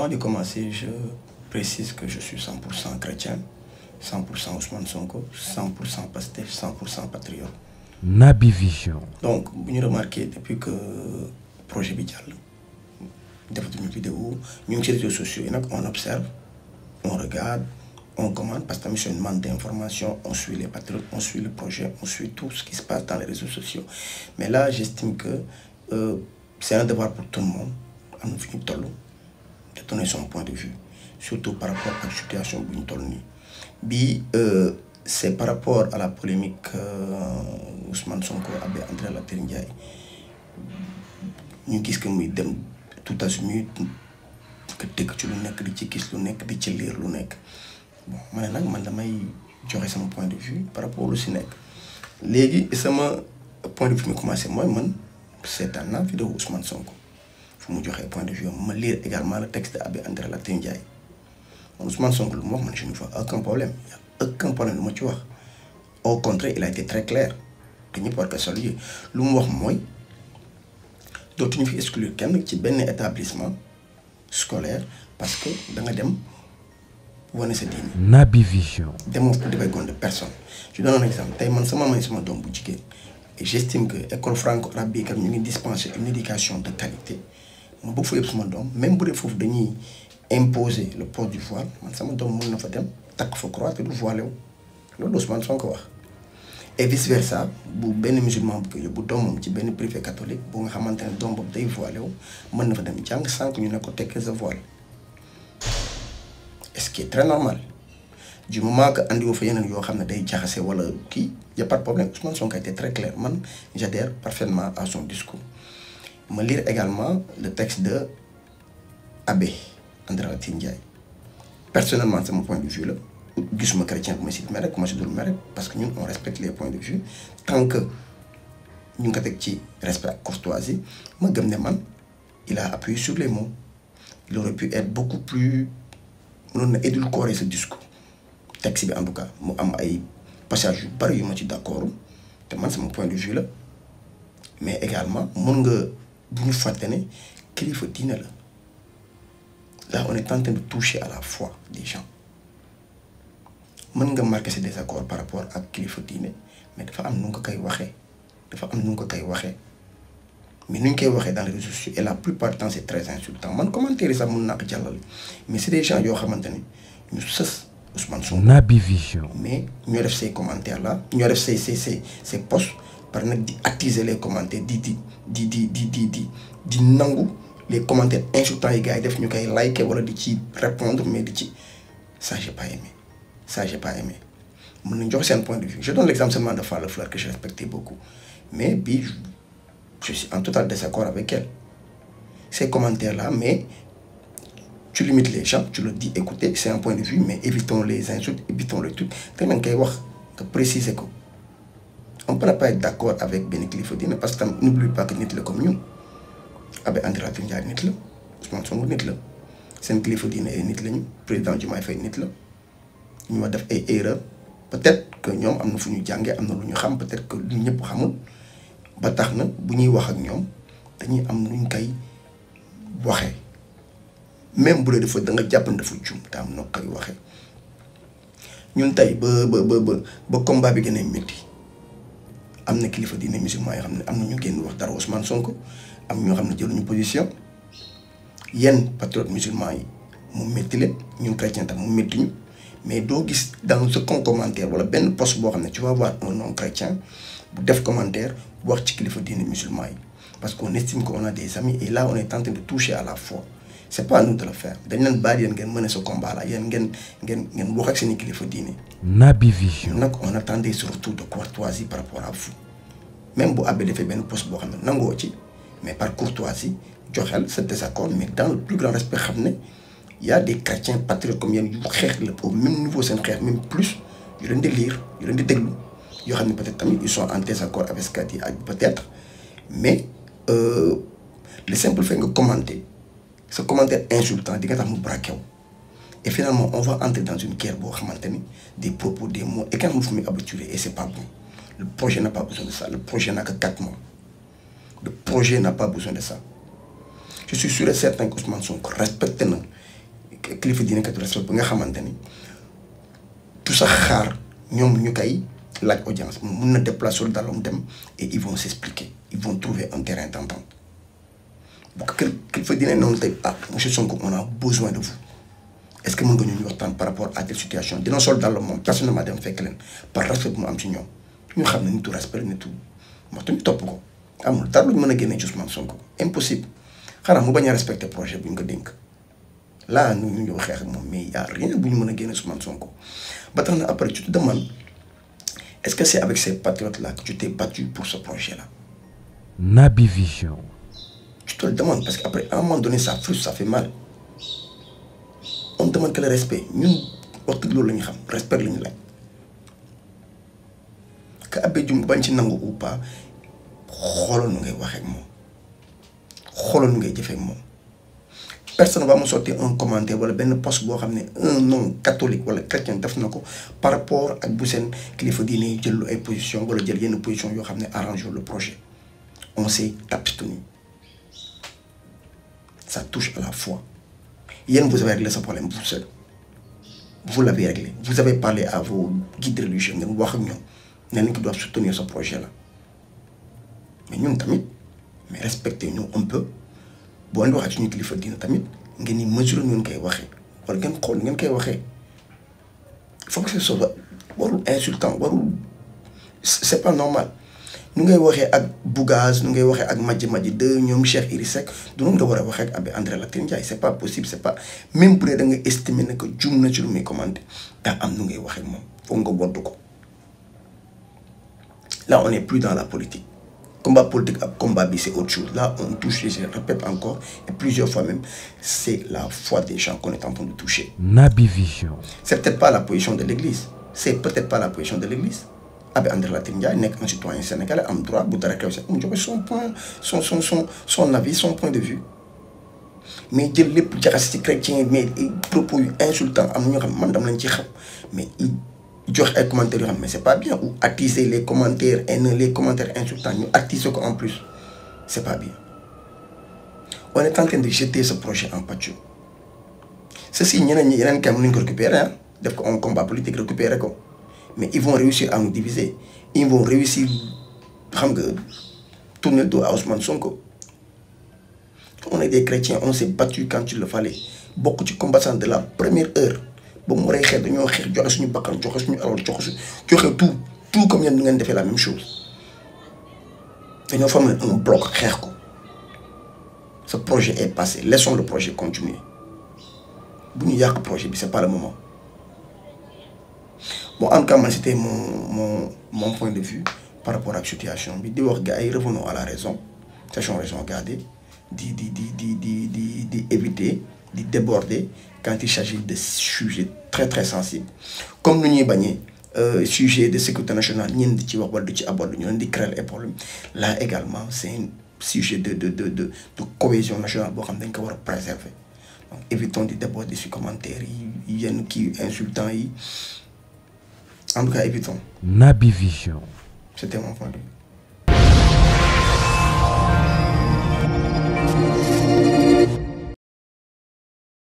avant de commencer, je précise que je suis 100% chrétien, 100% Ousmane Sonko, 100% Pastef, 100% patriote. Naby Vision. Donc, vous remarquez depuis que le projet Bidjal, une vidéo, nous sur les réseaux sociaux, on observe, on regarde, on commande, parce que c'est une demande d'information, on suit les patriotes, on suit le projet, on suit tout ce qui se passe dans les réseaux sociaux. Mais là, j'estime que c'est un devoir pour tout le monde, à nous finir de donner son point de vue, surtout par rapport à la situation de Bi, c'est par rapport à la polémique Ousmane Sonko avec André Latyr Ndiaye. Nous disons que nous sommes tout à fait que dès que tu le n'es, di ci gis lu nekk di ci lire lu nekk bon man nag man damay joxe sama point de vue par rapport lu si nekk léegi sama point de vue mi commencé mooy man seetaan naa vidéo Ousmane Sonko fu mu joxe point de vue ma lire également le texte de André Latyr Ndiaye Ousmane Sonko lu mu wax man je ne vois aucun problème aucun problème lu ma ci wax au contraire il a été très clair te ñëpp war ko saluer lu mu wax mooy dootuñu fi exclure kenn ci benn établissement scolaire parce que da nga dem wane sa diine. Naby Vision. demoo pour defay gonde personne je donne un exemple tey man sama may sama doom bu jigéen et j'estime que école franco-arabe bi kat ñu ngi dispenser une éducation de qualité ma bëgg fa yëpp sama doom même bu dee foofu dañuy imposer le port du voile man sama doom mën na fa dem takk fa croix te du voilé wu loolu Ousmane Sonko wax et vice versa bu benn musulman bu ko yóbbu doomam ci benn privé catholique bu nga xamante ne doom boobu day voilé wu mën na fa dem jàng sans que ñu ne ko tekki sa voile est-ce qui est très normal du moment que andi woo fa yeneen yoo xam ne day jaxase wala kii y a pas de problème Ousmane Sonko a été très clair man j'adhère parfaitement à son discours ma lire également le texte de Abbé André Latyr Ndiaye personnellement c'est mon point de vue là gisuma chrétien bu ma si mere ku ma si dul mere parce que ñun on respecte les points de vue tant que ñu ngi ko teg ci respect ak courtoisie ma gëm ne man il a appuyé sur les mots il aurait pu être beaucoup plus mënoon na édulcorer ce discours texte bi en tout cas mu am ay passages yu bari yu ma ci d'accord te man sama point de vue la mais également mën nga bu ñu fàtte ne kilifa diine la là on est en train de toucher à la foi des gens mën nga marquer ses désaccords par rapport ak kilifa diine mais dafa am nu nga koy waxee dafa am nu nga koy waxee mais nu ñu koy waxee dans les réseaux sociaux et la plupart du temps c'est très insultant man commentaire yi sax mën naa ko jàllale mais c'est des gens yoo xamante ne ñu sës Ousmane Sonko. Naby Vision. mais ñoo def ces commentaires là ñoo def ces posts par nag di attiser les commentaires di nangu les commentaires insultants yi gars yi def ñu koy liker wala di ci répondre mais di ci ça j'ai pas aimé. Ça, j'ai pas aimé. C'est un point de vue. Je donne l'exemple seulement de Falla Fleur que je respectais beaucoup. Mais je suis en total désaccord avec elle. Ces commentaires-là, mais tu limites les gens, tu leur dis, écoutez, c'est un point de vue, mais évitons les insultes, évitons le truc. Tellement qu'il y a préciser quoi. On ne peut pas être d'accord avec Béni Clifodine parce que n'oublie pas que nous sommes comme nous. Avec André Latyr Ndiaye, nous sommes Ousmane Sonko, nous sommes. C'est un Clifodine et nous sommes. Président Diomaye Faye, nous sommes. Ñu ma def ay erreur peut-être que ñoom am na fu ñu jàngee am na lu ñu xam peut-être que lu ñëpp xamul ba tax na bu ñuy wax ak ñoom dañuy am nuñ koy waxee même bu dee dafa da nga jàpp ne dafa juum te am na koy waxee ñun tey ba combat bi gën a métti am na kilifa diine musulman yoo xam ne am na ñu génn wax dara Ousmane Sonko am ñoo xam ne jëluñu position yenn patriotes musulmans yi mu métti leen ñun chrétiens tam mu métti ñu. Mais dans ce commentaire, voilà, ben post tu vas voir un non chrétien, def commentaire, voir qu'il faut dire musulman. Parce qu'on estime qu'on a des amis et là on est en train de toucher à la foi. C'est pas à nous de le faire. Dans une barre, il y a mener ce combat-là, il y a un voir qu'il faut dire. Naby Vision. On attendait surtout de courtoisie par rapport à vous. Même si Abel fait ben post mais par courtoisie, c'est désaccord, mais dans le plus grand respect, il y a des chrétiens patriotes comme il y a au même niveau, c'est même plus. Ils viennent de lire, ils viennent de déglu. Peut-être ils sont en désaccord avec ce qu'a dit peut-être. Mais le simple fait de commenter, ce commentaire insultant, et finalement, on va entrer dans une guerre des propos, des mots. Et quand vous faites habituer, et c'est pas bon. Le projet n'a pas besoin de ça. Le projet n'a que 4 mois. Le projet n'a pas besoin de ça. Je suis sûr et certain qu'Ousmane Sonko respecte kilifa diine kat respect bu nga xamante ni tout sax xaar ñoom ñu koy laaj audience mun na déplacer dalom dem et ils vont s'expliquer ils vont trouver un terrain d'entente bu ko kilifa diine noonu tey monsieur Sonko on a besoin de vous est-ce que mën nga ñu waxtaan par rapport à telle situation dina sol dalom moom personnellement dem fekk leen par respect bu mu am ci ñoom ñu xam ne nitu respect nitu waxtu ñu topp ko amul dara lu ñu mën a génne ci Ousmane Sonko impossible xanaa mu bañ a respecter projet bu ñu ko dénk là ñu ñëw xeex ak moom mais y a rien bu ñu mën a génne Ousmane Sonko ba tax na après tu te demandes est-ce que c'est avec ces patriotes là que tu t'es battu pour ce projet là. Naby Vision. Tu te le demandes parce qu'après à un moment donné ça frustre ça fait mal on demande que le respect ñun wax dëgg loolu la ñu xam respect la ñu laaj que Abbé Dioum bañ ci nangu ou pas xoolal nu ngay waxee ak moom xoolal nu ngay jëfee ak moom personne va me sortir un commentaire wala benn post boo xam ne un non catholique wala chrétien def na ko par rapport ak bu seen kilifa diine jël lu ay position wala jël yenn position yoo xam ne arrange le projet on s'est abstenu ça touche à la foi yéen vous avez réglé ce problème vous seul vous l'avez réglé vous avez parlé à vos guides religieux ngeen wax ak ñoom ne nañ ko doon soutenir ce projet là mais ñun tamit mais respectez ñu un peu boo leen waxee suñu kilifa diina tamit ngeen ni mesure ngeen koy waxee wala ngeen xool ngeen koy waxee il faut que ce soit warul insultant warul c'est pas normal nu ngay waxee ak Bougaz nu ngay waxee ak Madji de ñoom Cheikh Iris Seck du noonu nga war a waxee ak Abbé André Latyr Ndiaye c'est pas possible c'est pas même bu dee da nga estimer ne que jum na ci lu muy commandé daa am nu ngay waxee ak moom foog nga woddu ko là on n'est plus dans la politique. Combat politique, combat bi c'est autre chose. Là, on touche, je répète encore, et plusieurs fois même, c'est la foi des gens qu'on est en train de toucher. Naby Vision. C'est peut-être pas la position de l'Église. C'est peut-être pas la position de l'Église. Abbé André Latyr Ndiaye n'est qu'un citoyen sénégalais, en droit, son avis, son point de vue. Mais il les chrétiens, mais propos insultants, mais jox ay commentaires mais c'est pas bien ou attiser les commentaires haineux les commentaires insultants ñu attiser ko en plus c'est pas bien on est en train de jeter ce projet en pâture ceci ñeneen ñi yeneen kay mën nañu ko récupérer def ko un combat politique récupérer ko mais ils vont réussir à nous diviser ils vont réussir xam nga tourner le dos à Ousmane Sonko on est des chrétiens on s'est battu quand il le fallait bokk ci combattant de la première heure ba mu rey xeet dañoo xeex joxe suñu bakkan joxe suñu alal joxe tout comme yéen ngeen defee la même chose dañoo former un bloc xeex ko ce projet est passé laissons le projet continuer bu ñu yàq projet bi c'est pas le moment bon en tout cas man c'était mon point de vue par rapport à la situation bi di wax gars yi revenons à la raison sachons raison garder di éviter di déborder quand il s'agit de sujets très très sensibles comme nu ñuy bañee sujet de sécurité nationale ñeen di ci wax wala du ci aborder ñu leen di créer ay problèmes là également c'est un sujet de cohésion nationale boo xam dañ ko war a préserver donc évitons di déborder ci commentaires yi yenn kii insultants yi en tout cas évitons. Naby Vision. C'était mon point de vue.